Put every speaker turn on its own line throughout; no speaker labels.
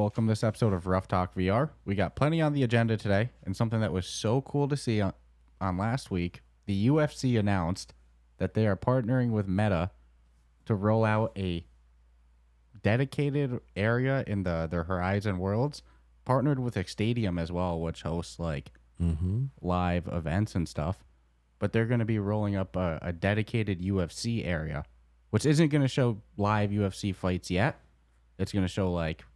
welcome to this episode of Ruff Talk VR. We got plenty on the agenda today, and something that was so cool to see on last week, the UFC announced that they are partnering with Meta to roll out a dedicated area in their Horizon Worlds, partnered with Stadium as well, which hosts like live events and stuff. But they're going to be rolling up a dedicated UFC area, which isn't going to show live UFC fights yet. It's going to show like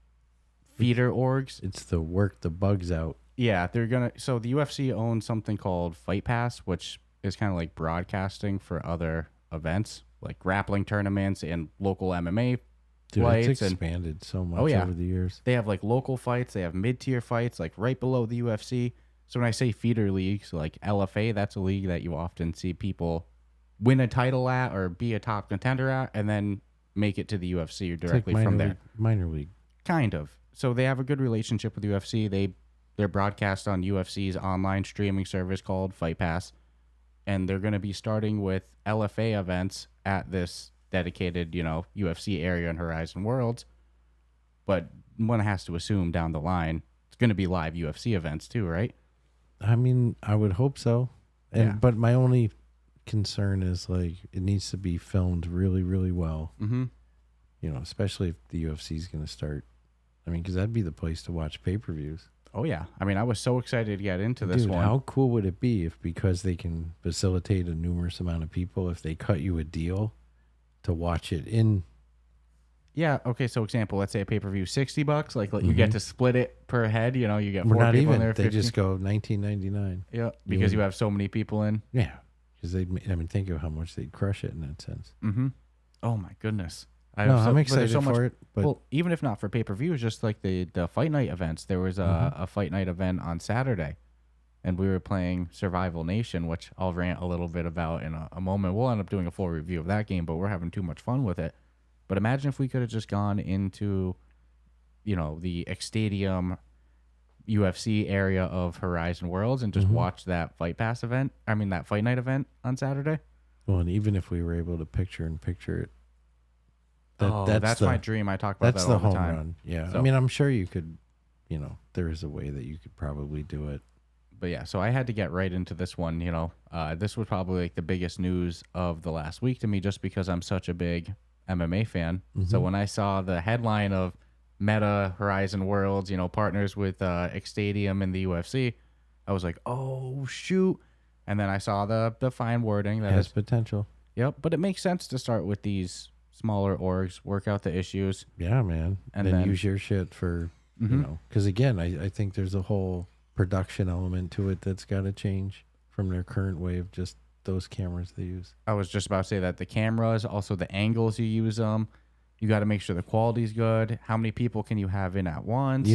feeder orgs.
It's to work the bugs out.
Yeah, they're going to. So the UFC owns something called Fight Pass, which is kind of like broadcasting for other events, like grappling tournaments and local MMA fights.
It's expanded so much over the years.
They have like local fights. They have mid-tier fights, like right below the UFC. So when I say feeder leagues, like LFA, that's a league that you often see people win a title at or be a top contender at, and then make it to the UFC or directly from there.
Minor league.
Kind of. So they have a good relationship with UFC. They're broadcast on UFC's online streaming service called Fight Pass, and they're going to be starting with LFA events at this dedicated, UFC area in Horizon Worlds. But one has to assume down the line it's going to be live UFC events too, right?
I mean, I would hope so. But my only concern is like it needs to be filmed really, really well. Mm-hmm. Especially if the UFC is going to start. I mean, because that'd be the place to watch pay-per-views.
Oh yeah, I mean, I was so excited to get into this one.
How cool would it be if, because they can facilitate a numerous amount of people, if they cut you a deal to watch it in?
Yeah. Okay. So, example, let's say a pay-per-view $60. Like you get to split it per head. You get
We're
four
not
people
even.
in there.
They just go $19.99.
Yeah, because you have so many people in.
Yeah, because think of how much they'd crush it in that sense.
Mm-hmm. Oh my goodness.
I'm excited for it. But
well, even if not for pay-per-views, just like the fight night events. There was a fight night event on Saturday, and we were playing Survival Nation, which I'll rant a little bit about in a moment. We'll end up doing a full review of that game, but we're having too much fun with it. But imagine if we could have just gone into, the Stadium UFC area of Horizon Worlds and just watched that Fight Pass event. I mean, that fight night event on Saturday.
Well, and even if we were able to picture it.
That's my dream. I talk about that all the time. That's the home run.
Yeah. So, I mean, I'm sure you could, there is a way that you could probably do it.
But yeah, so I had to get right into this one. This was probably like the biggest news of the last week to me, just because I'm such a big MMA fan. So when I saw the headline of Meta Horizon Worlds, partners with Stadium and the UFC, I was like, oh shoot. And then I saw the fine wording that
has potential. Yep.
But it makes sense to start with these smaller orgs, work out the issues.
Yeah, man. And then use your shit for, because again, I think there's a whole production element to it that's got to change from their current way of just those cameras they use.
I was just about to say that the cameras, also the angles you use them, you got to make sure the quality's good. How many people can you have in at once?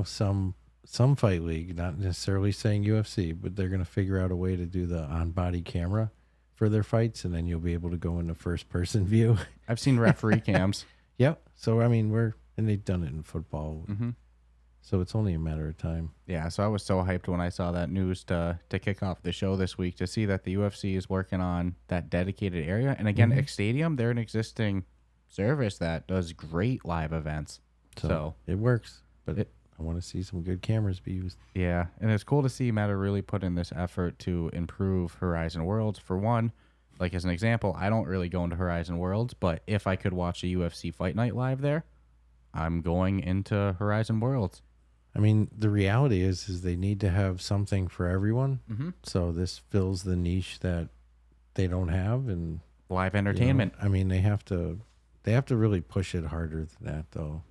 Some fight league, not necessarily saying UFC, but they're going to figure out a way to do the on-body camera for their fights, and then you'll be able to go into first-person view.
I've seen referee cams.
Yep. So I mean, and they've done it in football. Mm-hmm. So it's only a matter of time.
Yeah, so I was so hyped when I saw that news to kick off the show this week, to see that the UFC is working on that dedicated area. And again, Stadium, they're an existing service that does great live events. So
it works, but I want to see some good cameras be used.
Yeah, and it's cool to see Meta really put in this effort to improve Horizon Worlds. For one, like as an example, I don't really go into Horizon Worlds, but if I could watch a UFC fight night live there, I'm going into Horizon Worlds.
I mean, the reality is they need to have something for everyone. Mm-hmm. So this fills the niche that they don't have, and
live entertainment.
I mean, they have to really push it harder than that, though.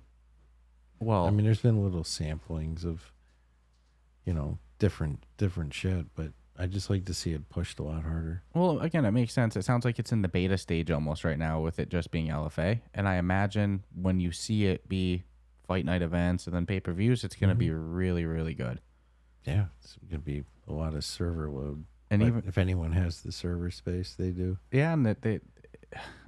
Well,
I mean, there's been little samplings of, different shit, but I just like to see it pushed a lot harder.
Well, again, it makes sense. It sounds like it's in the beta stage almost right now, with it just being LFA. And I imagine when you see it be fight night events and then pay-per-views, it's going to be really, really good.
Yeah, it's going to be a lot of server load.
And even
if anyone has the server space, they do.
Yeah, and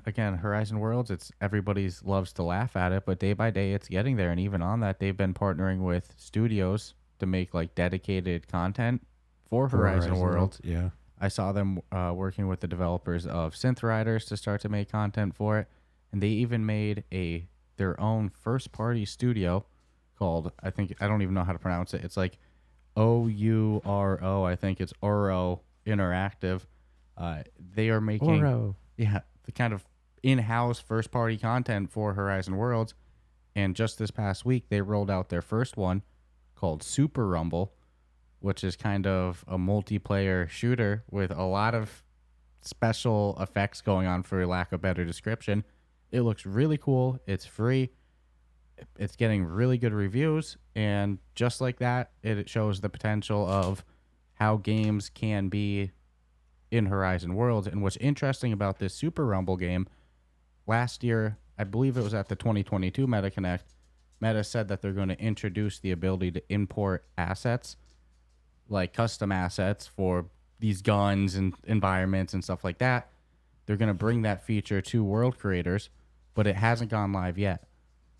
again, Horizon Worlds, everybody's loves to laugh at it, but day by day it's getting there. And even on that, they've been partnering with studios to make like dedicated content for Horizon Worlds.
Yeah,
I saw them working with the developers of Synth Riders to start to make content for it, and they even made their own first-party studio called, I think, I don't even know how to pronounce it. It's like OURO. I think it's Oro Interactive. They are making
Oro.
the kind of in-house first-party content for Horizon Worlds. And just this past week, they rolled out their first one called Super Rumble, which is kind of a multiplayer shooter with a lot of special effects going on, for lack of better description. It looks really cool. It's free. It's getting really good reviews. And just like that, it shows the potential of how games can be in Horizon Worlds. And what's interesting about this Super Rumble game, last year, I believe it was at the 2022 Meta Connect, Meta said that they're going to introduce the ability to import assets, like custom assets for these guns and environments and stuff like that. They're going to bring that feature to world creators, but it hasn't gone live yet.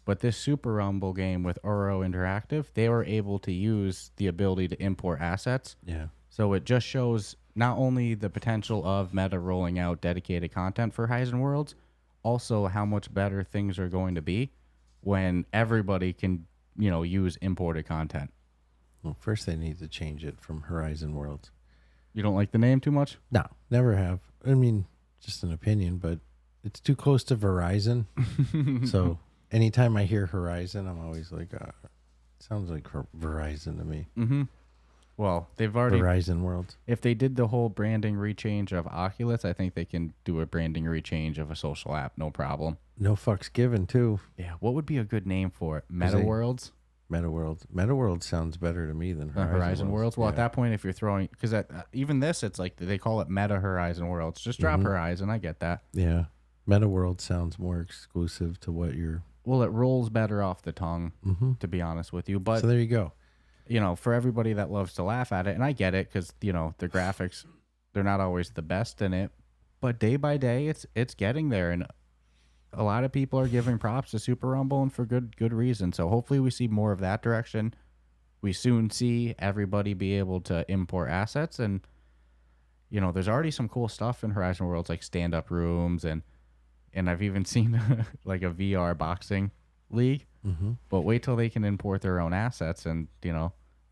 But this Super Rumble game with Oro Interactive, they were able to use the ability to import assets.
Yeah.
So it just shows not only the potential of Meta rolling out dedicated content for Horizon Worlds, also how much better things are going to be when everybody can, use imported content.
Well, first they need to change it from Horizon Worlds.
You don't like the name too much?
No, never have. I mean, just an opinion, but it's too close to Verizon. So anytime I hear Horizon, I'm always like, sounds like Verizon to me.
Mm-hmm. Well, they've already...
Horizon Worlds.
If they did the whole branding rechange of Oculus, I think they can do a branding rechange of a social app, no problem.
No fucks given, too.
Yeah, what would be a good name for it? Meta Worlds?
Meta Worlds. Meta Worlds sounds better to me than
Horizon Worlds. Well, at that point, if you're throwing... Because even this, it's like they call it Meta Horizon Worlds. Just drop Horizon. I get that.
Yeah. Meta Worlds sounds more exclusive to what you're...
Well, it rolls better off the tongue, to be honest with you. But
so there you go.
For everybody that loves to laugh at it, and I get it because, the graphics, they're not always the best in it. But day by day, it's getting there. And a lot of people are giving props to Super Rumble, and for good reason. So hopefully we see more of that direction. We soon see everybody be able to import assets. And, there's already some cool stuff in Horizon Worlds, like stand-up rooms. And I've even seen like a VR boxing league. Mm-hmm. But wait till they can import their own assets, and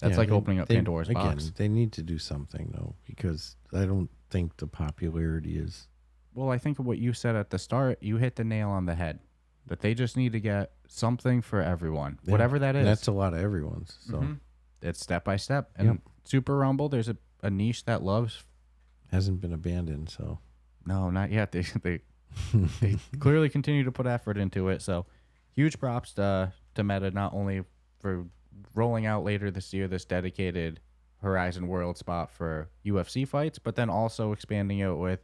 that's opening up Pandora's box.
They need to do something though, because I don't think the popularity is.
Well, I think what you said at the start, you hit the nail on the head. That they just need to get something for everyone, whatever that is.
And that's a lot of everyone's. So
it's step by step. And Super Rumble, there's a niche that loves.
Hasn't been abandoned, so.
No, not yet. They clearly continue to put effort into it. So huge props to Meta, not only for rolling out later this year this dedicated Horizon World spot for UFC fights, but then also expanding it with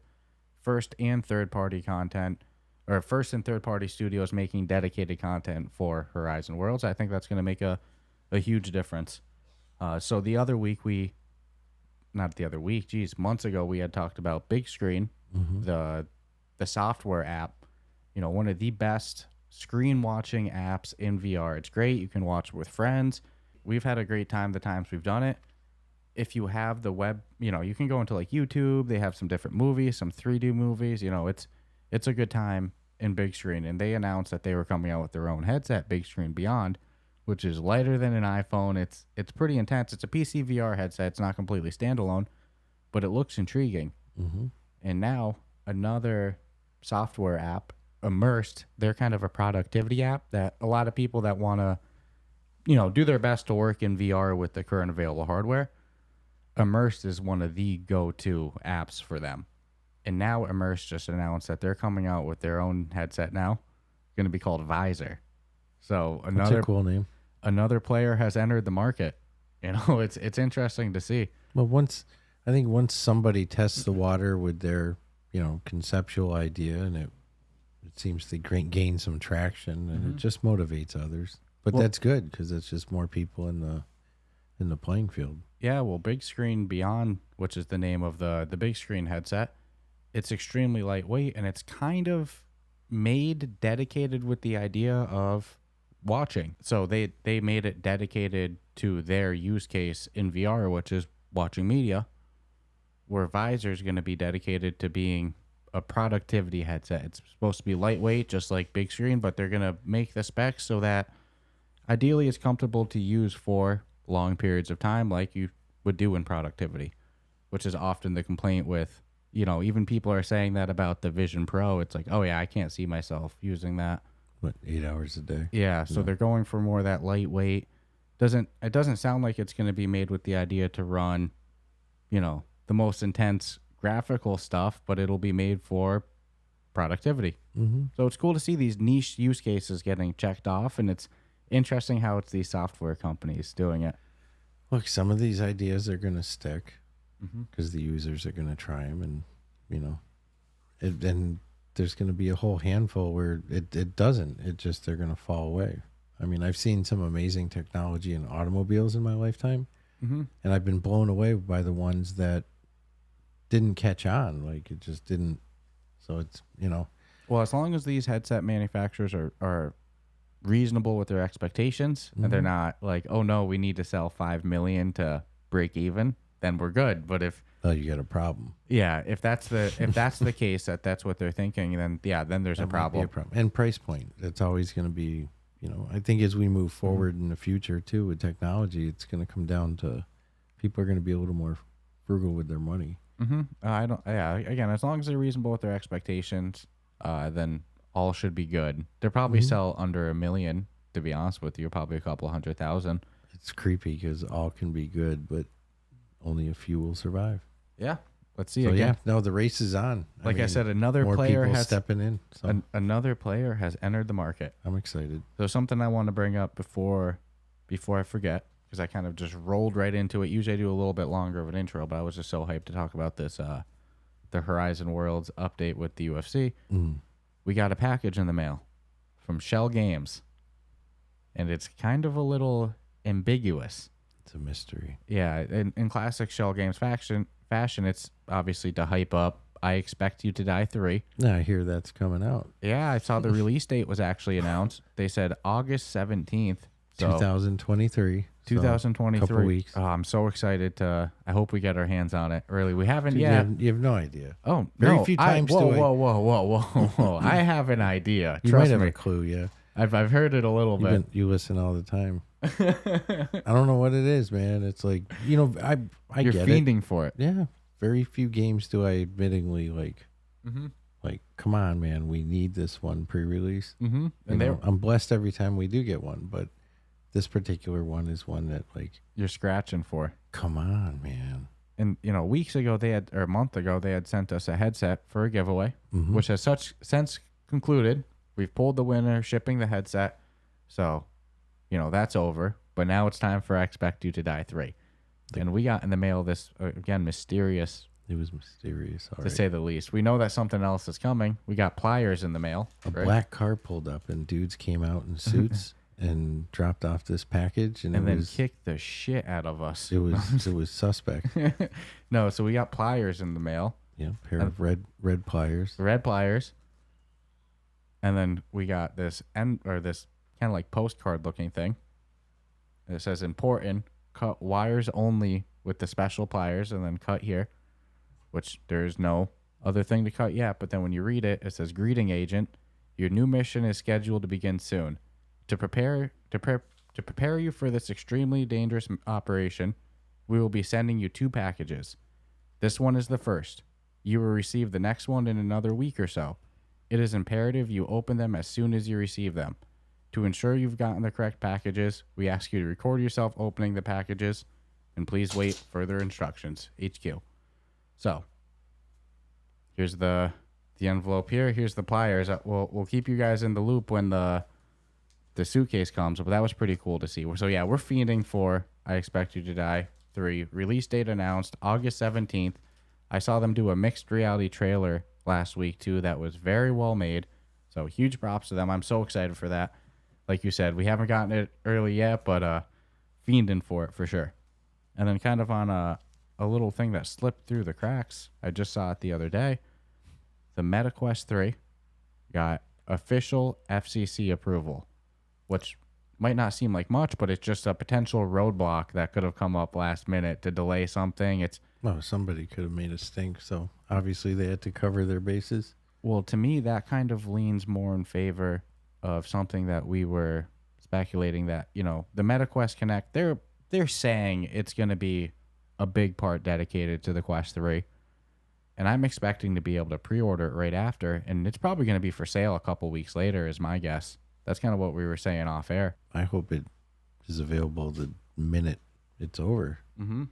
first and third party studios making dedicated content for Horizon Worlds. I think that's going to make a huge difference. So months ago, we had talked about Big Screen, the software app, one of the best screen watching apps in VR. It's great. You can watch with friends. We've had a great time the times we've done it. If you have the web, you can go into like YouTube. They have some different movies, some 3D movies. It's a good time in Big Screen. And they announced that they were coming out with their own headset, Big Screen Beyond, which is lighter than an iPhone. It's pretty intense. It's a PC VR headset. It's not completely standalone, but it looks intriguing. Mm-hmm. And now another software app, Immersed, they're kind of a productivity app that a lot of people that want to, do their best to work in VR with the current available hardware, Immersed is one of the go-to apps for them. And now Immersed just announced that they're coming out with their own headset now, going to be called Visor. So
That's a cool name.
Another player has entered the market. It's interesting to see.
Well, once somebody tests the water with their, conceptual idea, and it seems to gain some traction, and it just motivates others. But that's good because it's just more people in the playing field.
Yeah, well, Big Screen Beyond, which is the name of the big screen headset, it's extremely lightweight, and it's kind of made dedicated with the idea of watching. So they made it dedicated to their use case in VR, which is watching media, where Visor is going to be dedicated to being a productivity headset. It's supposed to be lightweight, just like Big Screen, but they're going to make the specs so that Ideally, it's comfortable to use for long periods of time, like you would do in productivity, which is often the complaint with, even people are saying that about the Vision Pro. It's like, oh yeah, I can't see myself using that.
What, 8 hours a day?
Yeah, so they're going for more of that lightweight. It doesn't sound like it's going to be made with the idea to run, the most intense graphical stuff, but it'll be made for productivity.
Mm-hmm.
So it's cool to see these niche use cases getting checked off, and it's interesting how it's these software companies doing it.
Look, some of these ideas are going to stick because the users are going to try them, and then there's going to be a whole handful where it doesn't. They're going to fall away. I mean, I've seen some amazing technology in automobiles in my lifetime, and I've been blown away by the ones that didn't catch on. Like, it just didn't. So it's,
Well, as long as these headset manufacturers are reasonable with their expectations, and they're not like, oh no, we need to sell 5 million to break even, then we're good. But if
you got a problem.
Yeah, if that's the case, that's what they're thinking, then there's a problem.
And price point. That's always going to be, I think as we move forward in the future too with technology, it's going to come down to people are going to be a little more frugal with their money.
Again, as long as they're reasonable with their expectations, then all should be good. They'll probably sell under 1 million, to be honest with you, probably a couple 100,000.
It's creepy because all can be good, but only a few will survive.
Yeah. Let's see.
So
again.
The race is on.
I said, another
more
player has
stepping in. So.
Another player has entered the market.
I'm excited.
So something I want to bring up before I forget, because I kind of just rolled right into it. Usually I do a little bit longer of an intro, but I was just so hyped to talk about this, the Horizon Worlds update with the UFC. We got a package in the mail from Shell Games, and it's kind of a little ambiguous.
It's a mystery.
Yeah, in classic Shell Games fashion, it's obviously to hype up I Expect You to Die 3.
Yeah, I hear that's coming out.
Yeah, I saw the release date was actually announced. They said August 17th. So
2023.
2023.
Couple weeks.
Oh, I'm so excited I hope we get our hands on it early. We haven't yet.
You have no idea.
Oh,
very
no,
few times.
Whoa. I have an idea.
You
Trust
might have
me.
a clue, yeah.
I've heard it a little bit.
You listen all the time. I don't know what it is, man. It's like, I
You're
get
fiending for it.
Yeah. Very few games do I admittingly like, come on, man, we need this one pre-release.
And
I'm blessed every time we do get one, but this particular one is one that, like,
you're scratching for.
Come on, man.
And, weeks ago, a month ago, they had sent us a headset for a giveaway, which has since concluded. We've pulled the winner, shipping the headset. So, that's over. But now it's time for I Expect You to Die 3. And we got in the mail this, again, mysterious.
It was mysterious,
to say the least. We know that something else is coming. We got pliers in the mail.
A black car pulled up, and dudes came out in suits and dropped off this package. And
then kicked the shit out of us.
It was suspect.
No, so we got pliers in the mail.
Yeah, pair of red pliers.
Red pliers. And then we got this kind of like postcard looking thing. It says important, cut wires only with the special pliers, and then cut here, which there's no other thing to cut yet. But then when you read it, it says greeting agent, your new mission is scheduled to begin soon. To prepare you for this extremely dangerous operation, we will be sending you 2 packages. This one is the first. You will receive the next one in another week or so. It is imperative you open them as soon as you receive them. To ensure you've gotten the correct packages, we ask you to record yourself opening the packages, and please wait further instructions. HQ. So, here's the envelope here. Here's the pliers. We'll keep you guys in the loop when the suitcase comes, but that was pretty cool to see. So yeah, we're fiending for I Expect You to Die 3. Release date announced August 17th. I saw them do a mixed reality trailer last week too that was very well made. So huge props to them. I'm so excited for that. Like you said, we haven't gotten it early yet, but fiending for it for sure. And then kind of on a little thing that slipped through the cracks, I just saw it the other day. The Meta Quest 3 got official FCC approval, which might not seem like much, but it's just a potential roadblock that could have come up last minute to delay something.
Somebody could have made us think, so obviously they had to cover their bases.
Well, to me, that kind of leans more in favor of something that we were speculating that, the Meta Quest Connect, they're saying it's going to be a big part dedicated to the Quest 3. And I'm expecting to be able to pre-order it right after, and it's probably going to be for sale a couple weeks later is my guess. That's kind of what we were saying off air.
I hope it is available the minute it's over.
Mm-hmm.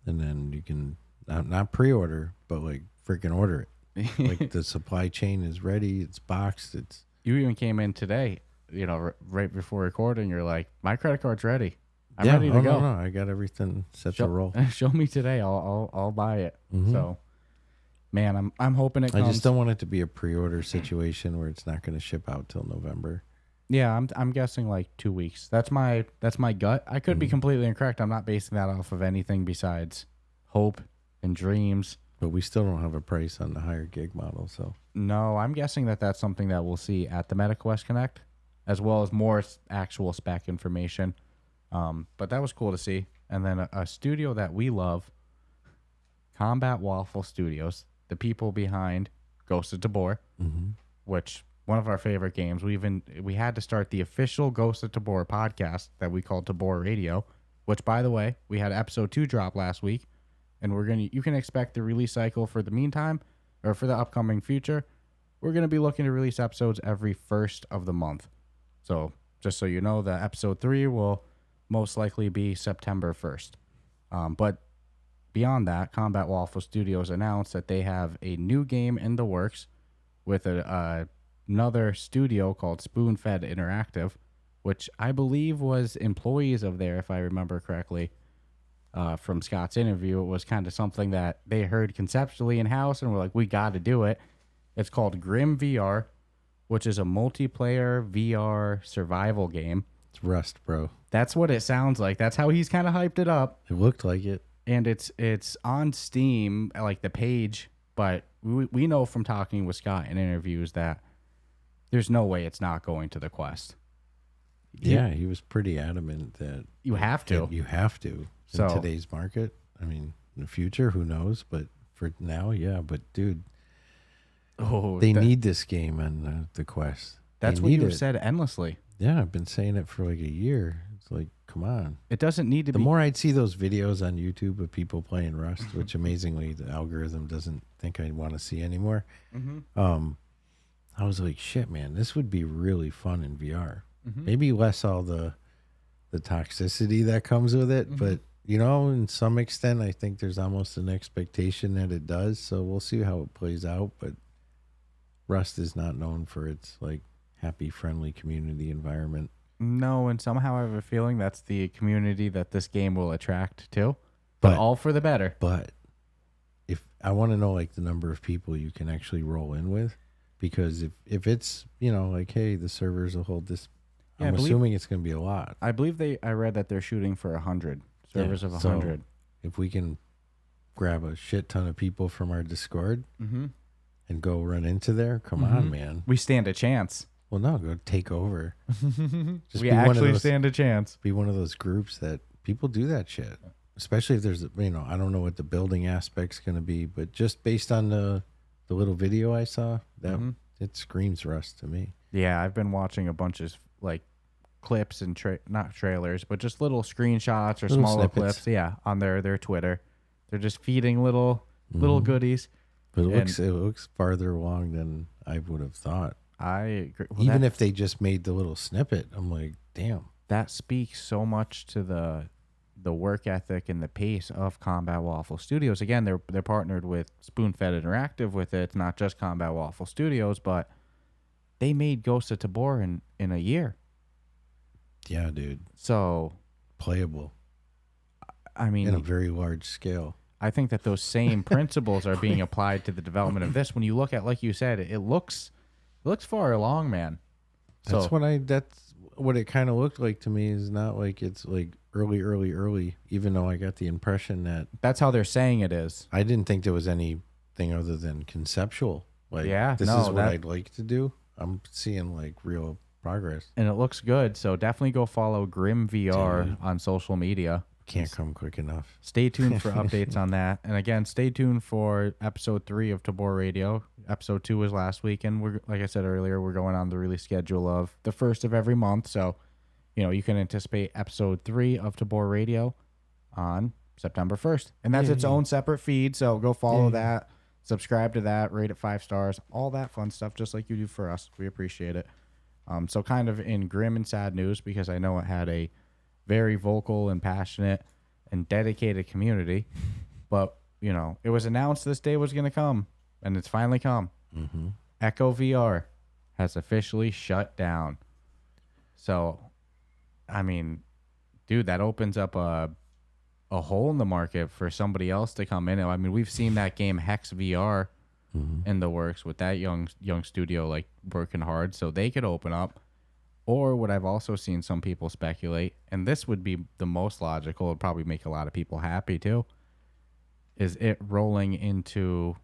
And then you can not pre-order, but like freaking order it. Like the supply chain is ready. It's boxed.
You even came in today, right before recording. You're like, my credit card's ready. I'm
yeah,
ready to go.
No, I got everything set to roll.
Show me today. I'll buy it.
Mm-hmm.
So, man, I'm hoping it comes.
I just don't want it to be a pre-order situation where it's not going to ship out till November.
Yeah, I'm guessing like 2 weeks. That's my gut. I could be completely incorrect. I'm not basing that off of anything besides hope and dreams.
But we still don't have a price on the higher gig model, so.
No, I'm guessing that's something that we'll see at the Meta Quest Connect, as well as more actual spec information. But that was cool to see. And then a studio that we love, Combat Waffle Studios, the people behind Ghost of Tabor, which one of our favorite games. We had to start the official Ghost of Tabor podcast that we called Tabor Radio, which, by the way, we had episode 2 drop last week, and you can expect the release cycle for the meantime, or for the upcoming future. We're gonna be looking to release episodes every first of the month. So just so you know, the episode 3 will most likely be September 1st. But beyond that, Combat Waffle Studios announced that they have a new game in the works with another studio called Spoonfed Interactive, which I believe was employees of there, if I remember correctly. From Scott's interview, it was kind of something that they heard conceptually in-house and were like, we got to do it. It's called Grim VR, which is a multiplayer VR survival game.
It's Rust, bro.
That's what it sounds like. That's how he's kind of hyped it up.
It looked like it.
And it's on Steam, like the page, but we know from talking with Scott in interviews that there's no way it's not going to the Quest.
Yeah, he was pretty adamant that
you have to.
You have to. In today's market. I mean, in the future, who knows? But for now, yeah. But dude, they need this game on the Quest.
That's what you've said endlessly.
Yeah, I've been saying it for like a year. It's like, come on.
It doesn't need to be.
The more I'd see those videos on YouTube of people playing Rust, which amazingly the algorithm doesn't think I want to see anymore. I was like, shit, man, this would be really fun in VR. Maybe less all the toxicity that comes with it, but in some extent, I think there's almost an expectation that it does. So we'll see how it plays out. But Rust is not known for its like happy, friendly community environment.
No, and somehow I have a feeling that's the community that this game will attract to, but all for the better.
But if I want to know like the number of people you can actually roll in with, because if it's like, hey, the servers will hold this. Yeah, I'm assuming it's going to be a lot.
I believe I read that they're shooting for 100 servers of 100.
So if we can grab a shit ton of people from our Discord and go run into there, come on, man.
We stand a chance.
Well, no, go take over.
We actually stand a chance.
Be one of those groups that people do that shit. Especially if there's, I don't know what the building aspect's going to be, but just based on the little video I saw, that it screams Rust to me.
Yeah, I've been watching a bunch of like clips and not trailers, but just little screenshots or smaller clips. Yeah, on their Twitter, they're just feeding little goodies.
But it looks farther along than I would have thought.
I agree. Well,
even if they just made the little snippet, I'm like, damn.
That speaks so much to the work ethic and the pace of Combat Waffle Studios. Again, they're partnered with Spoonfed Interactive with it. It's not just Combat Waffle Studios, but they made Ghost of Tabor in a year.
Yeah, dude.
So
playable.
I mean,
in a very large scale.
I think that those same principles are being applied to the development of this. When you look at, like you said, it looks far along, man.
That's what it kind of looked like to me. Is not like it's like early, even though I got the impression that
that's how they're saying it is.
I didn't think there was anything other than conceptual. Like, this is what I'd like to do. I'm seeing like real progress.
And it looks good. So definitely go follow Grim VR on social media.
Can't come quick enough.
Stay tuned for updates on that. And again, stay tuned for episode 3 of Tabor Radio. Episode 2 was last week. And we're, like I said earlier, we're going on the release schedule of the first of every month. So you can anticipate episode 3 of Tabor Radio on September 1st. And that's its own separate feed. So go follow that, subscribe to that, rate it 5 stars, all that fun stuff, just like you do for us. We appreciate it. So kind of in grim and sad news, because I know it had a very vocal and passionate and dedicated community, but it was announced this day was going to come, and it's finally come.
Mm-hmm.
Echo VR has officially shut down. So, I mean, dude, that opens up a hole in the market for somebody else to come in. I mean, we've seen that game Hex VR in the works with that young studio, like, working hard so they could open up. Or what I've also seen some people speculate, and this would be the most logical, it'd probably make a lot of people happy too, is it rolling into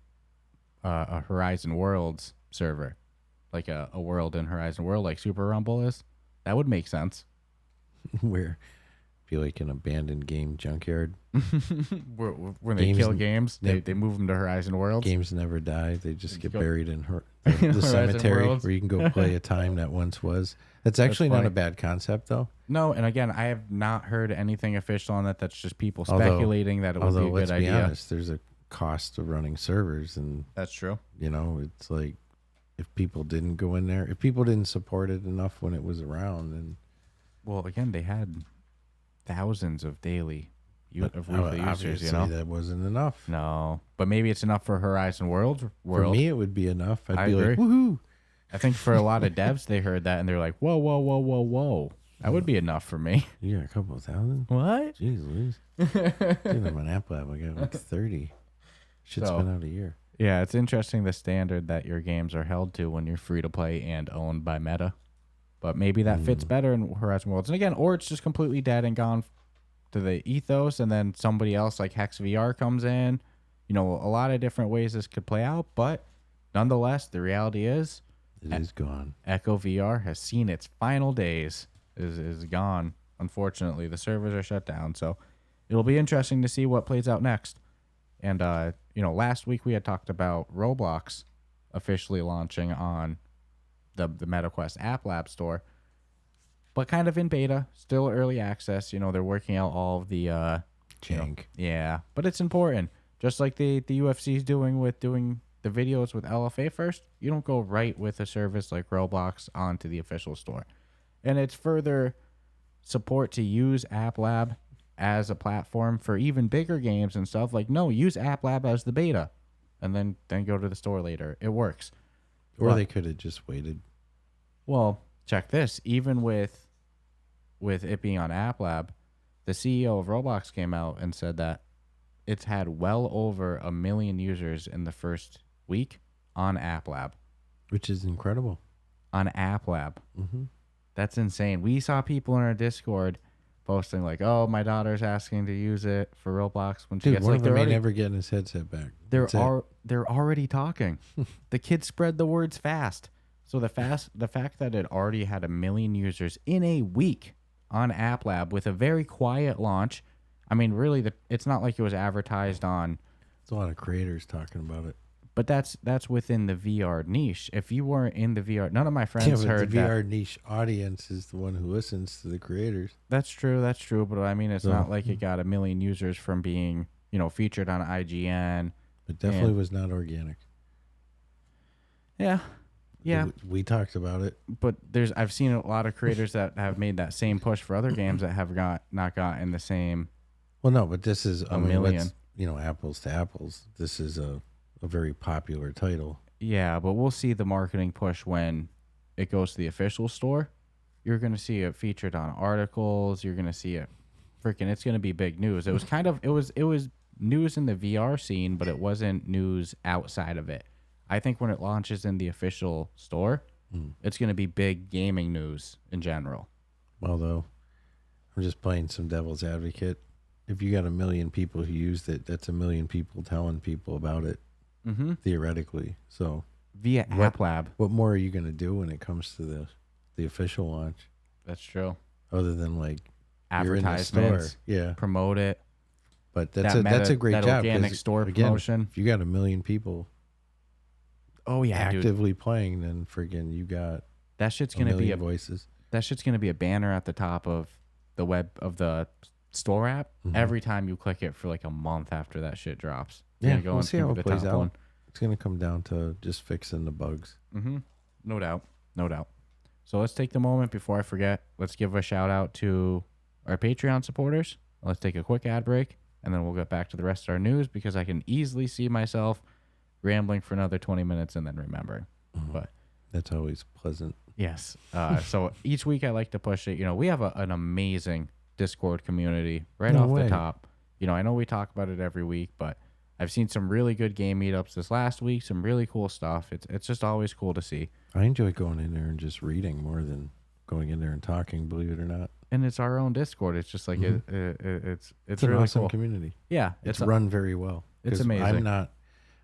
a Horizon Worlds server, like a world in Horizon World, like Super Rumble is. That would make sense.
Where be like an abandoned game junkyard.
When they kill games, they move them to Horizon Worlds.
Games never die. They just get buried in the cemetery
Worlds.
where you can go play a time that once was. That's actually not a bad concept, though.
No, and again, I have not heard anything official on that. That's just people speculating that it would be a good idea.
Let's be honest, there's a cost of running servers, and
that's true.
It's like if people didn't go in there, if people didn't support it enough when it was around, then
well, again, they had thousands of daily weekly users.
That wasn't enough.
No, but maybe it's enough for Horizon World.
For me, it would be enough. I'd be
agree.
like, woohoo!
I think for a lot of devs, they heard that and they're like, whoa, whoa, whoa, whoa, whoa. That would be enough for me.
You got a couple of thousand?
What?
Jeez Louise. Dude, I'm on App Lab. I got like 30. Shit's been out a year.
Yeah, it's interesting the standard that your games are held to when you're free to play and owned by Meta. But maybe that fits better in Horizon Worlds. And again, or it's just completely dead and gone to the ethos, and then somebody else like Hex VR comes in. A lot of different ways this could play out, but nonetheless, the reality is
it is gone.
Echo VR has seen its final days. Is gone. Unfortunately, the servers are shut down, so it'll be interesting to see what plays out next. And last week we had talked about Roblox officially launching on the MetaQuest App Lab store, but kind of in beta, still early access. They're working out all of the
jank.
Yeah, but it's important. Just like the UFC is doing the videos with LFA first, you don't go right with a service like Roblox onto the official store. And it's further support to use App Lab as a platform for even bigger games and stuff. Like, no, use App Lab as the beta and then go to the store later. It works.
Or they could have just waited.
Well, check this. Even with it being on App Lab, the CEO of Roblox came out and said that it's had well over 1 million users in the first week on App Lab.
Which is incredible.
On App Lab.
Mm-hmm.
That's insane. We saw people in our Discord posting like, "Oh, my daughter's asking to use it for Roblox when she gets
one
like."
of them may never get his headset back.
They're already talking. The kids spread the words fast. So the fact that it already had 1 million users in a week on App Lab with a very quiet launch. I mean, really, it's not like it was advertised on.
There's a lot of creators talking about it.
But that's within the VR niche. If you weren't in the VR, none of my friends heard
the VR niche audience is the one who listens to the creators.
That's true. But I mean, it's not like it got 1 million users from being, featured on IGN.
It definitely was not organic.
Yeah.
We talked about it.
But I've seen a lot of creators that have made that same push for other games that have not gotten the same.
Well, no, but this is
million.
Apples to apples. This is a very popular title.
Yeah, but we'll see the marketing push when it goes to the official store. You're going to see it featured on articles. You're going to see it it's going to be big news. It was it was news in the VR scene, but it wasn't news outside of it. I think when it launches in the official store, it's going to be big gaming news in general.
Although, I'm just playing some devil's advocate. If you got 1 million people who used it, that's 1 million people telling people about it.
Mm-hmm.
Theoretically, so
via App Lab.
What more are you going to do when it comes to the official launch?
That's true.
Other than like
advertisements, promote it.
But that's a great job.
Organic store promotion.
If you got 1 million people,
actively
playing, then friggin' you got
that shit's going to be
voices.
that shit's going to be a banner at the top of the store app every time you click it for like a month after that shit drops.
Yeah, we'll see how it plays out. It's going to come down to just fixing the bugs.
No doubt. So let's take the moment before I forget. Let's give a shout out to our Patreon supporters. Let's take a quick ad break, and then we'll get back to the rest of our news because I can easily see myself rambling for another 20 minutes and then remembering. But
that's always pleasant.
Yes. So each week I like to push it. We have an amazing Discord community right off the top. I know we talk about it every week, but I've seen some really good game meetups this last week, some really cool stuff. It's just always cool to see.
I enjoy going in there and just reading more than going in there and talking, believe it or not.
And it's our own Discord. It's just like it's
an
really
awesome
cool
community.
Yeah.
It's run very well.
It's amazing.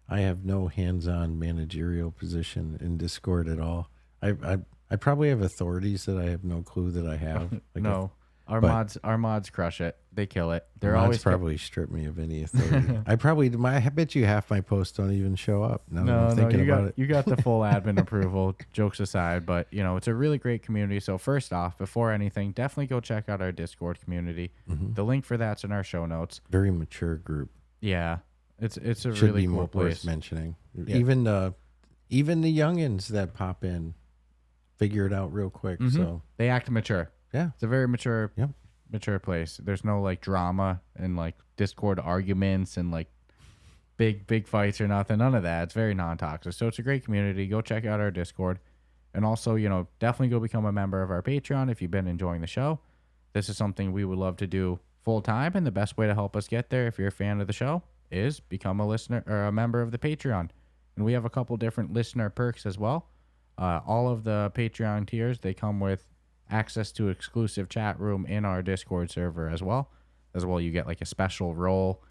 I have no hands-on managerial position in Discord at all. I probably have authorities that I have no clue that I have. Like
no. Our mods crush it. They kill it. They're always
probably strip me of any authority. I bet you half my posts don't even show up.
You got the full admin approval. Jokes aside, but it's a really great community. So first off, before anything, definitely go check out our Discord community. The link for that's in our show notes.
Very mature group.
Yeah, it's a really cool place.
Worth mentioning. Yeah. Even the youngins that pop in figure it out real quick. So
they act mature.
Yeah,
it's a very mature place. There's no like drama and like Discord arguments and like big fights or nothing. None of that. It's very non-toxic. So it's a great community. Go check out our Discord, and also definitely go become a member of our Patreon if you've been enjoying the show. This is something we would love to do full time, and the best way to help us get there, if you're a fan of the show, is become a listener or a member of the Patreon. And we have a couple different listener perks as well. All of the Patreon tiers, they come with access to exclusive chat room in our Discord server as well. You get like a special role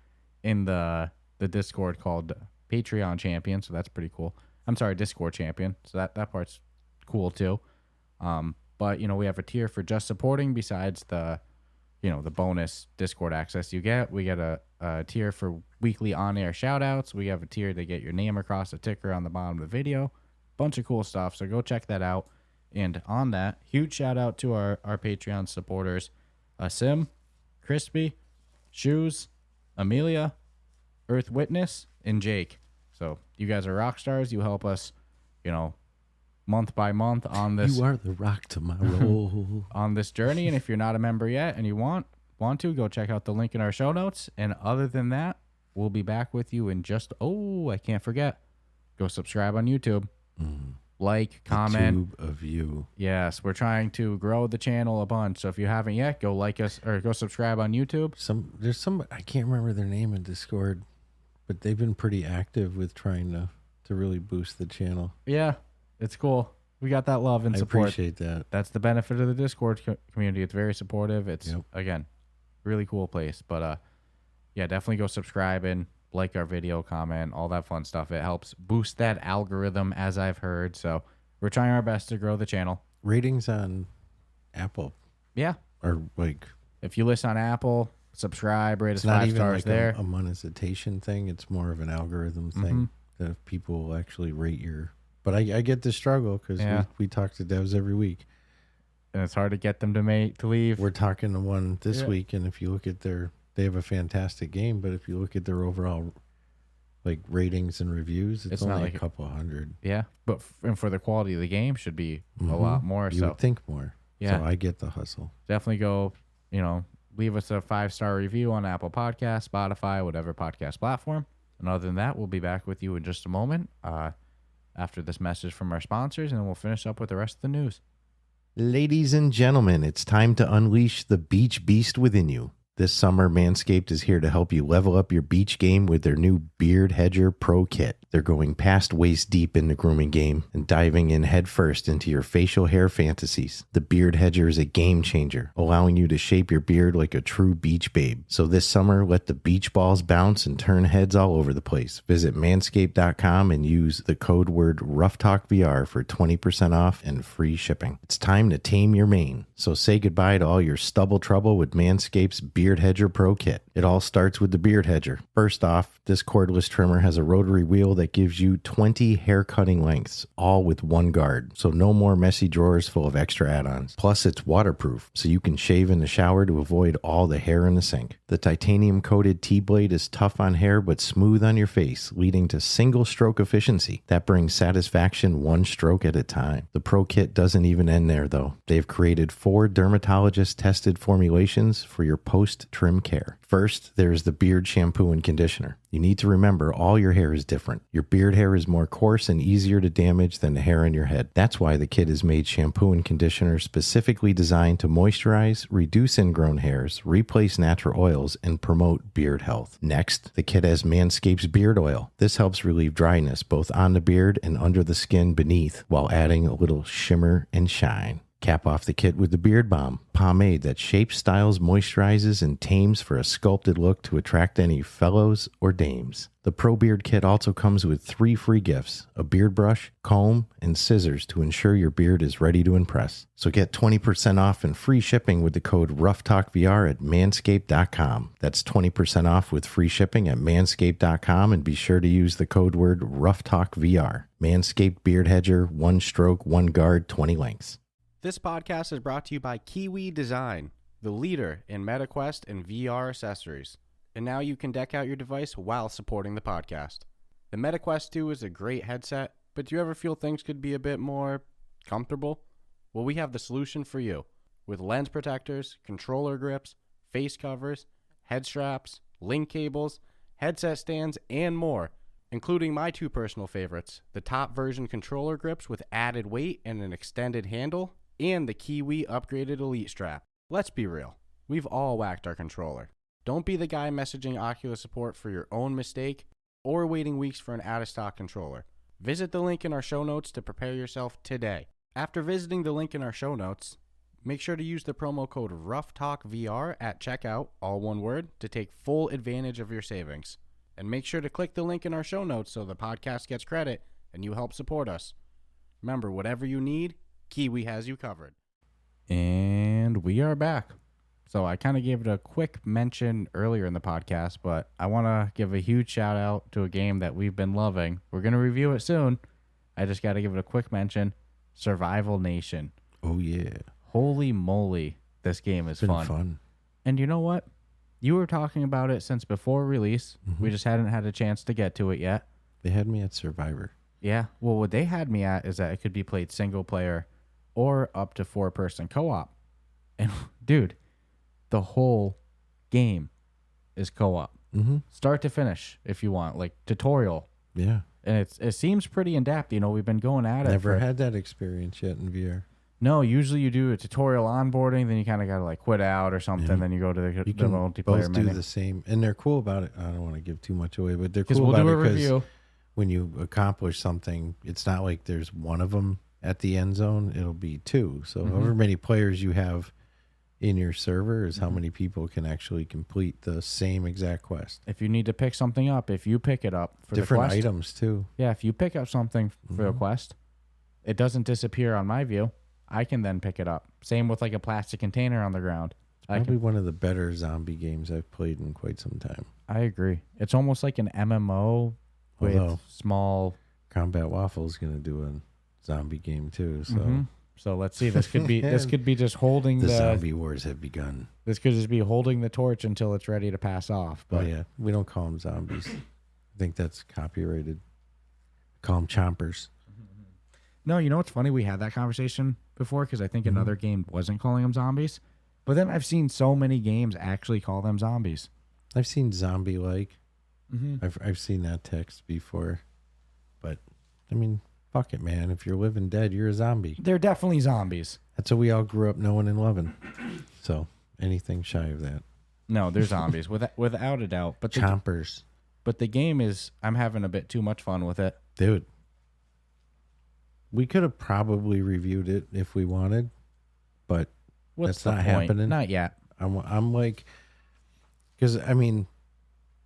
in the Discord called Patreon Champion, so that's pretty cool. I'm sorry, Discord Champion. So that part's cool too. But we have a tier for just supporting besides the the bonus Discord access you get. We get a tier for weekly on-air shout-outs. We have a tier to get your name across a ticker on the bottom of the video. Bunch of cool stuff, so go check that out. And on that, huge shout out to our Patreon supporters, Sim, Crispy, Shoes, Amelia, Earth Witness, and Jake. So you guys are rock stars. You help us, month by month on this.
You are the rock to my roll.
On this journey. And if you're not a member yet and you want to, go check out the link in our show notes. And other than that, we'll be back with you in I can't forget. Go subscribe on YouTube. Like, comment.
The tube of you.
Yes, we're trying to grow the channel a bunch. So if you haven't yet, go like us or go subscribe on YouTube.
There's some, I can't remember their name in Discord, but they've been pretty active with trying to really boost the channel.
Yeah, it's cool. We got that love and support.
I appreciate that.
That's the benefit of the Discord community. It's very supportive. It's again, really cool place. But yeah, definitely go subscribe and like our video, comment, all that fun stuff. It helps boost that algorithm, as I've heard. So we're trying our best to grow the channel.
Ratings on Apple.
Yeah.
Or like,
if you listen on Apple, subscribe, rate us 5 stars
like
there.
A monetization thing. It's more of an algorithm thing that if people will actually rate your. But I get the struggle because we talk to devs every week.
And it's hard to get them to leave.
We're talking to one this week, and if you look at they have a fantastic game, but if you look at their overall like ratings and reviews, it's only like a couple hundred.
Yeah, but for the quality of the game should be a lot more.
You would think more.
Yeah,
so I get the hustle.
Definitely go. Leave us a 5-star review on Apple Podcasts, Spotify, whatever podcast platform. And other than that, we'll be back with you in just a moment after this message from our sponsors, and then we'll finish up with the rest of the news.
Ladies and gentlemen, it's time to unleash the beach beast within you. This summer, Manscaped is here to help you level up your beach game with their new Beard Hedger Pro Kit. They're going past waist deep in the grooming game and diving in headfirst into your facial hair fantasies. The Beard Hedger is a game changer, allowing you to shape your beard like a true beach babe. So this summer, let the beach balls bounce and turn heads all over the place. Visit manscaped.com and use the code word RuffTalkVR for 20% off and free shipping. It's time to tame your mane. So say goodbye to all your stubble trouble with Manscaped's Beard Beard Hedger Pro Kit. It all starts with the Beard Hedger. First off, this cordless trimmer has a rotary wheel that gives you 20 hair cutting lengths, all with one guard, so no more messy drawers full of extra add-ons. Plus, it's waterproof, so you can shave in the shower to avoid all the hair in the sink. The titanium-coated T-blade is tough on hair but smooth on your face, leading to single-stroke efficiency. That brings satisfaction one stroke at a time. The Pro Kit doesn't even end there, though. They've created 4 dermatologist-tested formulations for your post-trim care. First, there's the beard shampoo and conditioner. You need to remember all your hair is different. Your beard hair is more coarse and easier to damage than the hair on your head. That's why the kit has made shampoo and conditioner specifically designed to moisturize, reduce ingrown hairs, replace natural oils, and promote beard health. Next, the kit has Manscaped's beard oil. This helps relieve dryness both on the beard and under the skin beneath while adding a little shimmer and shine. Cap off the kit with the Beard Balm, pomade that shapes, styles, moisturizes, and tames for a sculpted look to attract any fellows or dames. The Pro Beard Kit also comes with 3 free gifts, a beard brush, comb, and scissors to ensure your beard is ready to impress. So get 20% off and free shipping with the code RuffTalkVR at manscaped.com. That's 20% off with free shipping at manscaped.com, and be sure to use the code word RuffTalkVR. Manscaped Beard Hedger, 1 stroke, 1 guard, 20 lengths.
This podcast is brought to you by Kiwi Design, the leader in MetaQuest and VR accessories. And now you can deck out your device while supporting the podcast. The MetaQuest 2 is a great headset, but do you ever feel things could be a bit more comfortable? Well, we have the solution for you. With lens protectors, controller grips, face covers, head straps, link cables, headset stands, and more, including my 2 personal favorites, the top version controller grips with added weight and an extended handle, and the Kiwi upgraded Elite strap. Let's be real, we've all whacked our controller. Don't be the guy messaging Oculus support for your own mistake or waiting weeks for an out-of-stock controller. Visit the link in our show notes to prepare yourself today. After visiting the link in our show notes, make sure to use the promo code RuffTalkVR at checkout, all one word, to take full advantage of your savings. And make sure to click the link in our show notes so the podcast gets credit and you help support us. Remember, whatever you need, Kiwi has you covered. And we are back. So I kind of gave it a quick mention earlier in the podcast, but I want to give a huge shout out to a game that we've been loving. We're going to review it soon. I just got to give it a quick mention. Survival Nation.
Oh, yeah.
Holy moly, this game is fun. And you know what? You were talking about it since before release. We just hadn't had a chance to get to it yet.
They had me at Survivor.
Yeah. Well, what they had me at is that it could be played single player or up to 4-person co-op. And dude, the whole game is co-op. Start to finish if you want, like tutorial.
Yeah.
And it seems pretty in-depth. You know, we've been going at it.
Never had that experience yet in VR.
No, usually you do a tutorial onboarding, then you kind of got to like quit out or something, then you go to the multiplayer
both
menu.
do the same. And they're cool about it. I don't want to give too much away, but they're cool
we'll
about
do
it
a review.
When you accomplish something, it's not like there's one of them at the end zone. It'll be 2. So however many players you have in your server is how many people can actually complete the same exact quest.
If you need to pick something up, if you pick it up for
different
the quest,
items too.
Yeah, if you pick up something for a quest, it doesn't disappear on my view. I can then pick it up. Same with like a plastic container on the ground.
Probably one of the better zombie games I've played in quite some time.
I agree. It's almost like an MMO with small.
Combat Waffle is going to do a zombie game too. So.
So let's see. This could be just holding
the zombie wars have begun.
This could just be holding the torch until it's ready to pass off. But
yeah, we don't call them zombies. I think that's copyrighted. Call them chompers.
No, you know what's funny? We had that conversation before because I think another game wasn't calling them zombies. But then I've seen so many games actually call them zombies.
I've seen zombie-like. I've seen that text before. But, I mean, fuck it, man. If you're living dead, you're a zombie.
They're definitely zombies.
That's what we all grew up knowing and loving. So, anything shy of that.
No, they're zombies, without a doubt. But
chompers.
But the game is, I'm having a bit too much fun with it.
Dude. We could have probably reviewed it if we wanted, but that's not happening.
Not yet.
I'm like, because I mean,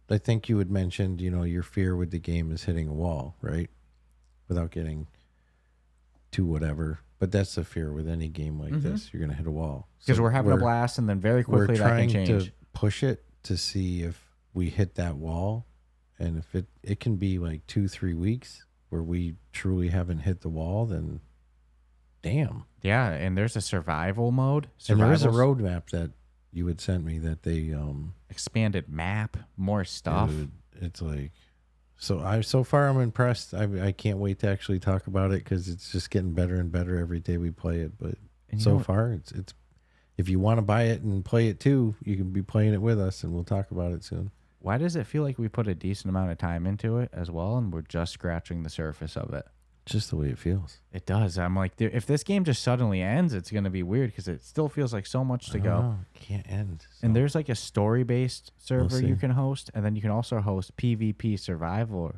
I think you had mentioned, you know, your fear with the game is hitting a wall, right? Without getting to whatever, but that's the fear with any game like this. You're gonna hit a wall
because we're having a blast, and then very quickly that can change.
We're trying to push it to see if we hit that wall, and if it can be like 2-3 weeks where we truly haven't hit the wall, then damn.
Yeah, and there's a survival mode.
And there is a roadmap that you had sent me that they
expanded map, more stuff.
Dude, it's like so far I'm impressed. I can't wait to actually talk about it because it's just getting better and better every day we play it. But so far it's if you want to buy it and play it too, you can be playing it with us, and we'll talk about it soon.
Why does it feel like we put a decent amount of time into it as well, and we're just scratching the surface of it?
Just the way it feels.
It does. I'm like, if this game just suddenly ends, it's going to be weird because it still feels like so much to go.
It can't end. So.
And there's like a story-based server you can host, and then you can also host PvP survival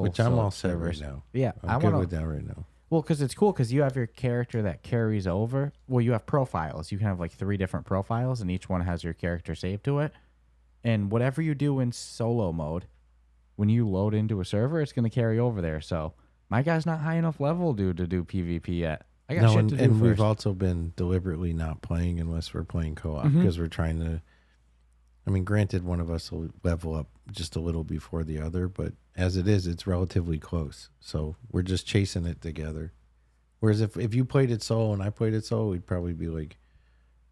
which I'm all set right now.
Yeah,
I'm good with that right now.
Well, because it's cool because you have your character that carries over. Well, you have profiles. You can have like 3 different profiles, and each one has your character saved to it. And whatever you do in solo mode, when you load into a server, it's going to carry over there. So my guy's not high enough level, dude, to do PvP yet. I got shit to do
and
first.
We've also been deliberately not playing unless we're playing co-op because we're trying to. I mean, granted, one of us will level up just a little before the other, but as it is, it's relatively close. So we're just chasing it together. Whereas if you played it solo and I played it solo, we'd probably be like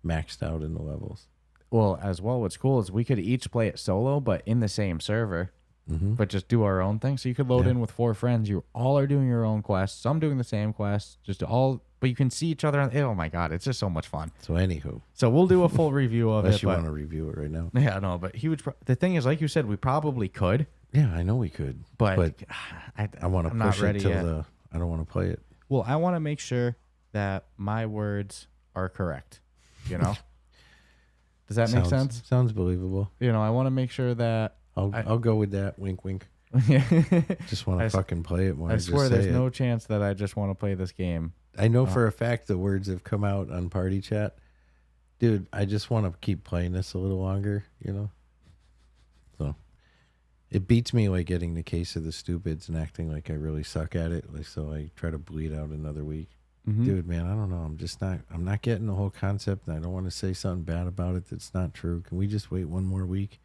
maxed out in the levels.
Well, as well, what's cool is we could each play it solo, but in the same server, but just do our own thing. So you could load in with 4 friends. You all are doing your own quests. Some doing the same quests, but you can see each other. Oh my God, it's just so much fun.
So anywho.
So we'll do a full review of
Unless
it.
you want to review it right now.
Yeah, no, but the thing is, like you said, we probably could.
Yeah, I know we could.
But
I want to push it till I don't want to play it.
Well, I want to make sure that my words are correct, you know? Does that make sense?
Sounds believable.
You know, I want to make sure that...
I'll go with that. Wink, wink. Just want to fucking play it more.
I swear there's no chance that I just want to play this game.
I know for a fact the words have come out on Party Chat. Dude, I just want to keep playing this a little longer, you know? So... It beats me like getting the case of the stupids and acting like I really suck at it. Like, so I try to bleed out another week. Dude, man, I don't know. I'm not getting the whole concept, and I don't want to say something bad about it that's not true. Can we just wait one more week?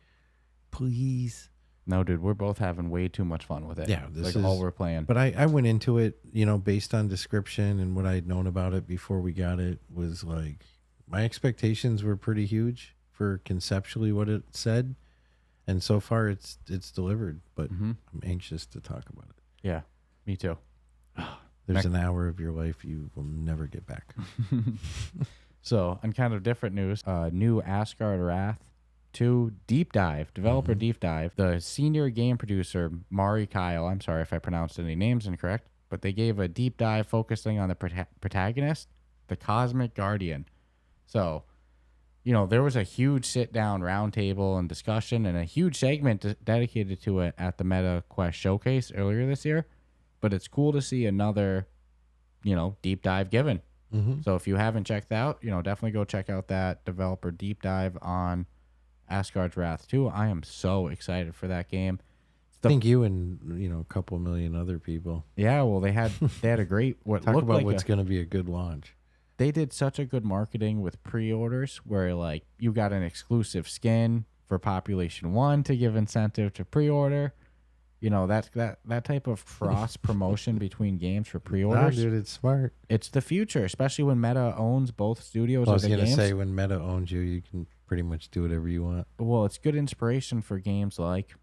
Please.
No, dude, we're both having way too much fun with it.
Yeah, this
is all we're playing.
But I went into it, you know, based on description and what I had known about it before we got it was like, my expectations were pretty huge for conceptually what it said. And so far, it's delivered, but I'm anxious to talk about it.
Yeah, me too.
There's an hour of your life you will never get back.
So, on kind of different news, new Asgard Wrath 2 deep dive, developer deep dive. The senior game producer, Mari Kyle, I'm sorry if I pronounced any names incorrect, but they gave a deep dive focusing on the protagonist, the Cosmic Guardian. So... You know, there was a huge sit-down roundtable and discussion and a huge segment dedicated to it at the Meta Quest Showcase earlier this year. But it's cool to see another, you know, deep dive given. So if you haven't checked out, you know, definitely go check out that developer deep dive on Asgard's Wrath 2. I am so excited for that game.
I think you and, you know, a couple million other people.
Yeah, well, they had a great...
Talk about what's going to be a good launch.
They did such a good marketing with pre-orders where like you got an exclusive skin for Population 1 to give incentive to pre-order. You know, that type of cross promotion between games for pre-orders.
Dude, it's smart.
It's the future, especially when Meta owns both studios.
I was going to say when Meta owns you can pretty much do whatever you want.
Well, it's good inspiration for games like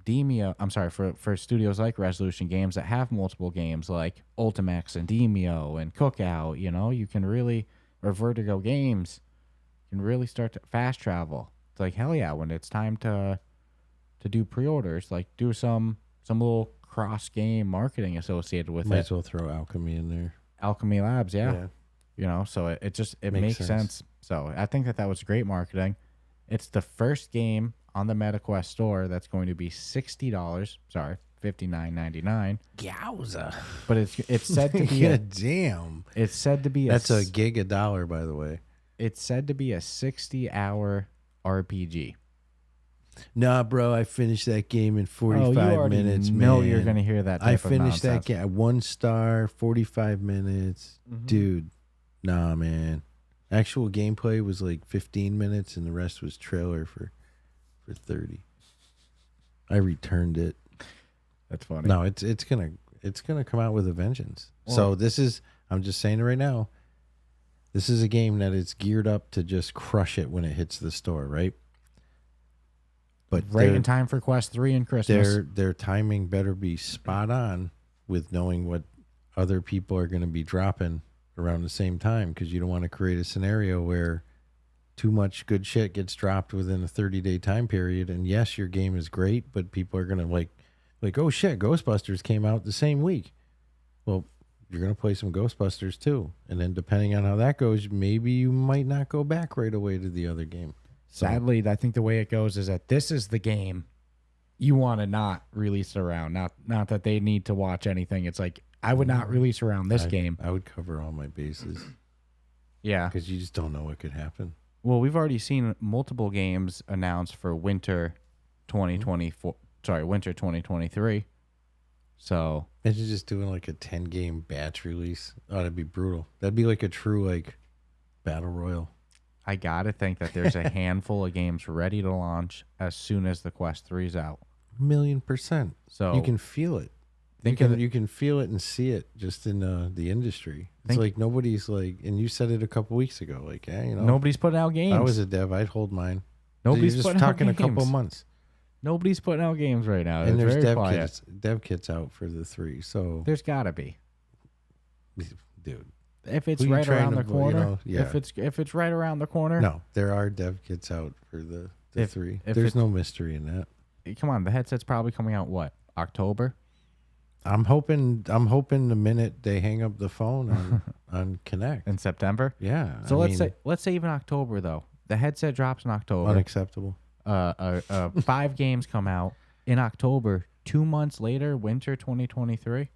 Demio. I'm sorry, for studios like Resolution Games that have multiple games like Ultimax and Demio and Cookout. You know, you can really, or Vertigo Games, can really start to fast travel. It's like, hell yeah, when it's time to do pre-orders, like do some little cross-game marketing associated with it.
Might as well throw Alchemy in there.
Alchemy Labs, yeah. You know, so it makes sense. So I think that was great marketing. It's the first game on the MetaQuest store that's going to be $60. Sorry, $59.99.
Yowza!
But it's said to be
yeah, damn.
It's said to be
that's a gig a dollar, by the way.
It's said to be a 60-hour RPG.
Nah, bro, I finished that game in 45 minutes.
No,
man.
You're gonna hear that. I
finished that game at 1 star, 45 minutes, dude. Nah, man. Actual gameplay was like 15 minutes, and the rest was trailer for 30. I returned it.
That's funny.
No, it's gonna come out with a vengeance.
Well,
so this is, I'm just saying it right now. This is a game that is geared up to just crush it when it hits the store, right?
But right in time for Quest 3 and Christmas.
Their timing better be spot on with knowing what other people are going to be dropping around the same time, because you don't want to create a scenario where too much good shit gets dropped within a 30-day time period. And yes, your game is great, but people are going to like, oh shit, Ghostbusters came out the same week. Well, you're going to play some Ghostbusters too. And then depending on how that goes, maybe you might not go back right away to the other game.
Sadly, I think the way it goes is that this is the game you want to not release it around. Not that they need to watch anything. It's like, I would not release around this game.
I would cover all my bases.
Yeah.
Because you just don't know what could happen.
Well, we've already seen multiple games announced for winter 2024. Sorry, winter 2023. So
imagine just doing like a 10-game batch release. Oh, that'd be brutal. That'd be like a true like battle royal.
I gotta think that there's a handful of games ready to launch as soon as the Quest 3's out.
1,000,000%.
So
you can feel it. You can feel it and see it just in the industry. It's like nobody's like, and you said it a couple weeks ago, like,
nobody's putting out games.
I was a dev, I'd hold mine.
Nobody's
just
putting
talking
out games.
A couple months.
Nobody's putting out games right now.
And there's dev kits out for the 3. So
there's gotta be,
dude.
If it's right around the corner,
yeah.
If it's right around the corner,
no, there are dev kits out for the 3. There's no mystery in that.
Come on, the headset's probably coming out October.
I'm hoping the minute they hang up the phone on Connect
in September.
Yeah.
So let's say even October though. The headset drops in October.
Unacceptable.
5 games come out in October. 2 months later, winter 2023.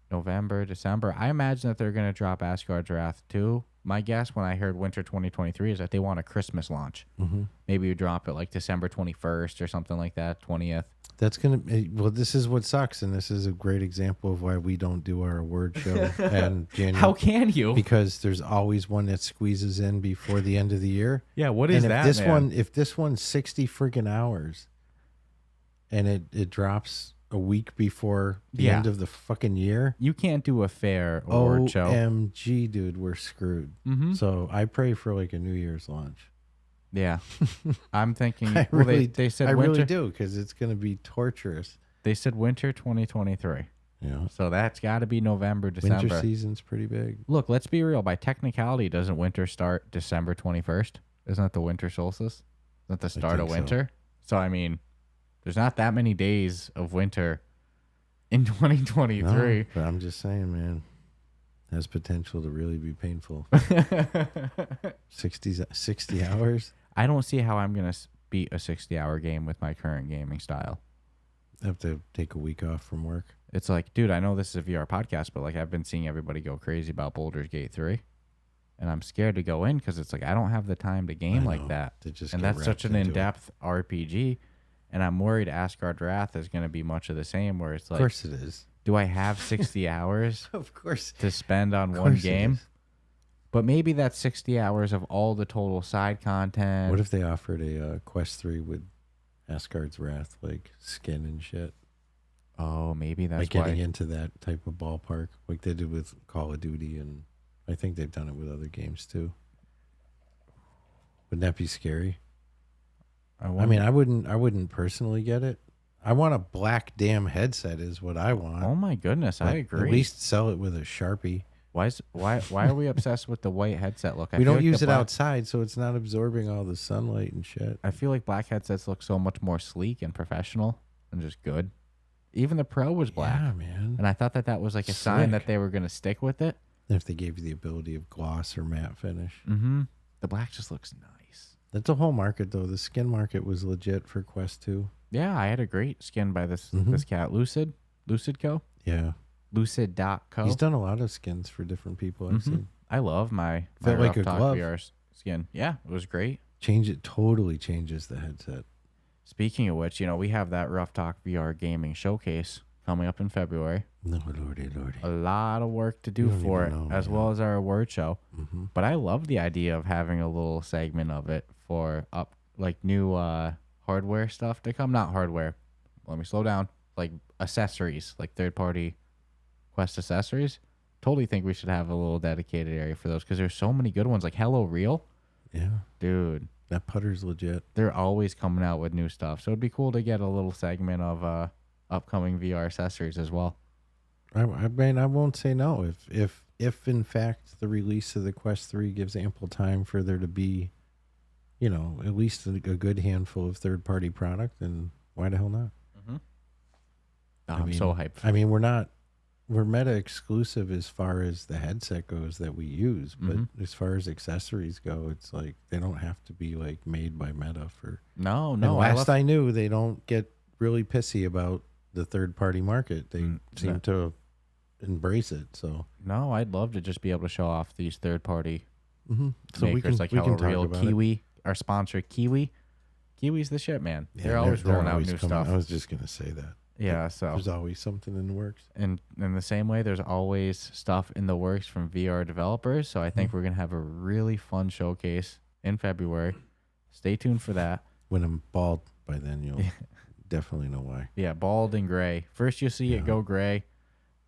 November, December. I imagine that they're going to drop Asgard's Wrath too. My guess when I heard winter 2023 is that they want a Christmas launch.
Mm-hmm.
Maybe you drop it like December 21st or something like that, 20th.
That's going to, well, this is what sucks. And this is a great example of why we don't do our award show in January.
How can you?
Because there's always one that squeezes in before the end of the year.
Yeah, what is that,
if this one's 60 freaking hours and it drops a week before the end of the fucking year,
you can't do a fair award show.
OMG, dude, we're screwed.
Mm-hmm.
So I pray for like a New Year's launch.
Yeah, I'm thinking. They said
I
winter,
really do, because it's going to be torturous.
They said winter 2023.
Yeah,
so that's got to be November, December.
Winter season's pretty big.
Look, let's be real. By technicality, doesn't winter start December 21st? Isn't that the winter solstice? Isn't that the start of winter? So I mean, there's not that many days of winter in 2023.
No, but I'm just saying, man, it has potential to really be painful. 60 hours?
I don't see how I'm going to beat a 60-hour game with my current gaming style.
I have to take a week off from work.
It's like, dude, I know this is a VR podcast, but like I've been seeing everybody go crazy about Baldur's Gate 3. And I'm scared to go in because it's like I don't have the time to game like that. And that's such an in-depth RPG. And I'm worried Asgard's Wrath is going to be much of the same, where it's like,
of course it is.
Do I have 60 hours
of course
to spend on one game? But maybe that's 60 hours of all the total side content.
What if they offered a Quest 3 with Asgard's Wrath, like skin and shit?
Oh, maybe that's
like getting into that type of ballpark, like they did with Call of Duty, and I think they've done it with other games too. Wouldn't that be scary? I mean, I wouldn't personally get it. I want a black damn headset is what I want.
Oh my goodness, I agree.
At least sell it with a Sharpie.
Why are we obsessed with the white headset look?
We don't use it outside, so it's not absorbing all the sunlight and shit.
I feel like black headsets look so much more sleek and professional and just good. Even the Pro was black.
Yeah, man.
And I thought that was like a sign that they were going to stick with it.
If they gave you the ability of gloss or matte finish.
Mm-hmm. The black just looks nice.
That's a whole market, though. The skin market was legit for Quest 2.
Yeah, I had a great skin by this cat, Lucid Co.
Yeah.
Lucid.co.
He's done a lot of skins for different people I've seen.
I love my
Felt like
Ruff
a glove.
VR skin. Yeah, it was great.
Totally changes the headset.
Speaking of which, we have that Rough Talk VR gaming showcase coming up in February.
No, lordy.
A lot of work to do for it, as well as our award show.
Mm-hmm.
But I love the idea of having a little segment of it for new hardware stuff to come. Not hardware. Let me slow down. Like accessories, like third-party Quest accessories. Totally think we should have a little dedicated area for those because there's so many good ones. Like Hello Real.
Yeah.
Dude.
That putter's legit.
They're always coming out with new stuff. So it'd be cool to get a little segment of upcoming VR accessories as well.
I mean, I won't say no. If in fact the release of the Quest 3 gives ample time for there to be, at least a good handful of third-party product, then why the hell not?
Mm-hmm. I'm so hyped.
I mean, we're Meta exclusive as far as the headset goes that we use, but as far as accessories go, it's like they don't have to be like made by Meta for.
No.
And last I knew, they don't get really pissy about the third-party market. They seem to embrace it. So
no, I'd love to just be able to show off these third-party
so
makers
we can,
like
we
Hello
can talk
Real,
about
Kiwi,
it.
our sponsor Kiwi. Kiwi's the shit, man.
Yeah,
they're always rolling out
always
new
coming.
stuff.
I was just gonna say that.
Yeah, so
there's always something in the works.
And in the same way, there's always stuff in the works from VR developers. So I think we're gonna have a really fun showcase in February. Stay tuned for that.
When I'm bald by then, you'll definitely know why.
Yeah, bald and gray. First you'll see it go gray,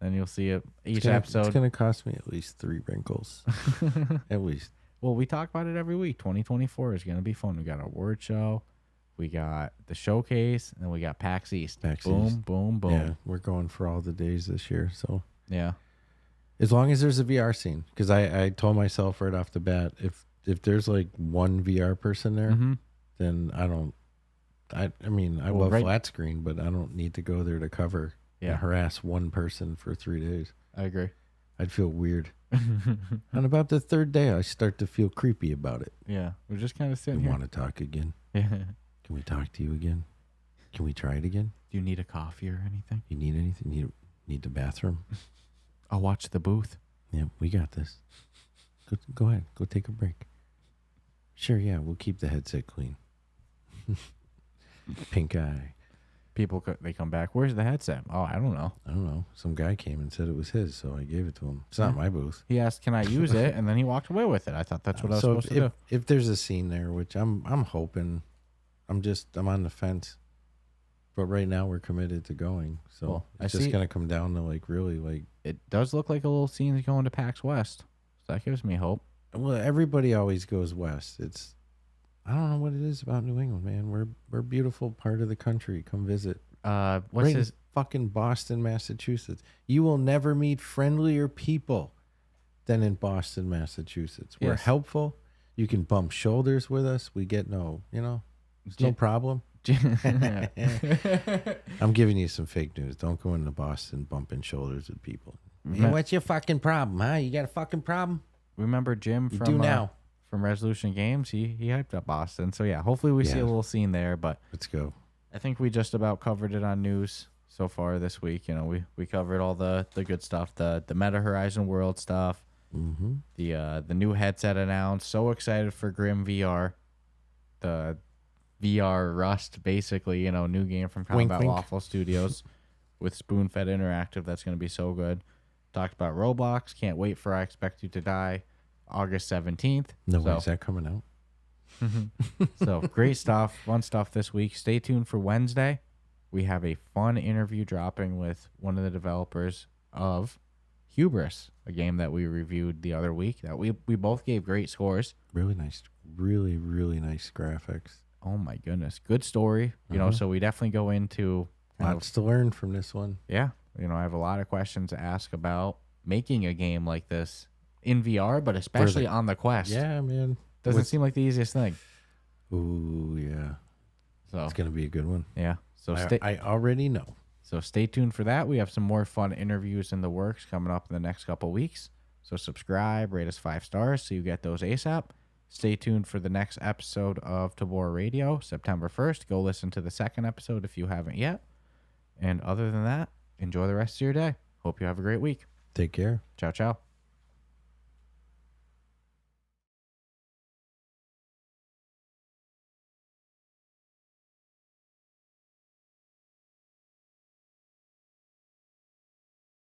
then you'll see it each episode.
It's gonna cost me at least 3 wrinkles, at least.
Well, we talk about it every week. 2024 is gonna be fun. We got our word show. We got the showcase, and then we got PAX East. Boom.
Yeah, we're going for all the days this year. So
yeah,
as long as there's a VR scene, because I told myself right off the bat, if there's like one VR person there, then I don't. I mean, I love flat screen, but I don't need to go there to cover and harass one person for 3 days.
I agree.
I'd feel weird. And about the 3rd day, I start to feel creepy about it.
Yeah, we're just kind of sitting
here.
Want
to talk again?
Yeah.
Can we talk to you again? Can we try it again?
Do you need a coffee or anything?
You need anything? Need the bathroom?
I'll watch the booth.
Yeah, we got this. Go ahead. Go take a break. Sure, yeah, we'll keep the headset clean. Pink eye.
People, they come back. Where's the headset? Oh, I don't know.
Some guy came and said it was his, so I gave it to him. It's not my booth.
He asked, "Can I use it?" And then he walked away with it. I thought that's what I was supposed to do.
If there's a scene there, which I'm hoping, I'm on the fence. But right now we're committed to going, so it's just gonna come down to really.
It does look like a little scene's going to PAX West, so that gives me hope.
Well, everybody always goes west. I don't know what it is about New England, man. We're a beautiful part of the country. Come visit.
What's his
fucking Boston, Massachusetts? You will never meet friendlier people than in Boston, Massachusetts. We're helpful. You can bump shoulders with us. We get no problem. I'm giving you some fake news. Don't go into Boston bumping shoulders with people. Man, what's your fucking problem, huh? You got a fucking problem?
Remember Jim from Resolution Games? He hyped up Boston. So yeah, hopefully we see a little scene there. But
let's go.
I think we just about covered it on news so far this week. We covered all the good stuff, the Meta Horizon World stuff, the new headset announced. So excited for Grim VR, the VR Rust, basically, new game from Combat Waffle Studios with Spoonfed Interactive. That's going to be so good. Talked about Roblox. Can't wait for I Expect You to Die, August 17th.
Is that coming out?
So great stuff, fun stuff this week. Stay tuned for Wednesday. We have a fun interview dropping with one of the developers of Hubris, a game that we reviewed the other week that we both gave great scores.
Really nice, really nice graphics.
Oh my goodness, good story. So we definitely go into
lots to learn from this one.
Yeah, I have a lot of questions to ask about making a game like this in VR, but especially on the Quest.
Yeah, man.
Doesn't seem like the easiest thing.
Ooh, yeah.
So
it's gonna be a good one.
Yeah. So
I already know.
So stay tuned for that. We have some more fun interviews in the works coming up in the next couple weeks. So subscribe, rate us 5 stars so you get those ASAP. Stay tuned for the next episode of Tabor Radio, September 1st. Go listen to the second episode if you haven't yet. And other than that, enjoy the rest of your day. Hope you have a great week.
Take care.
Ciao, ciao.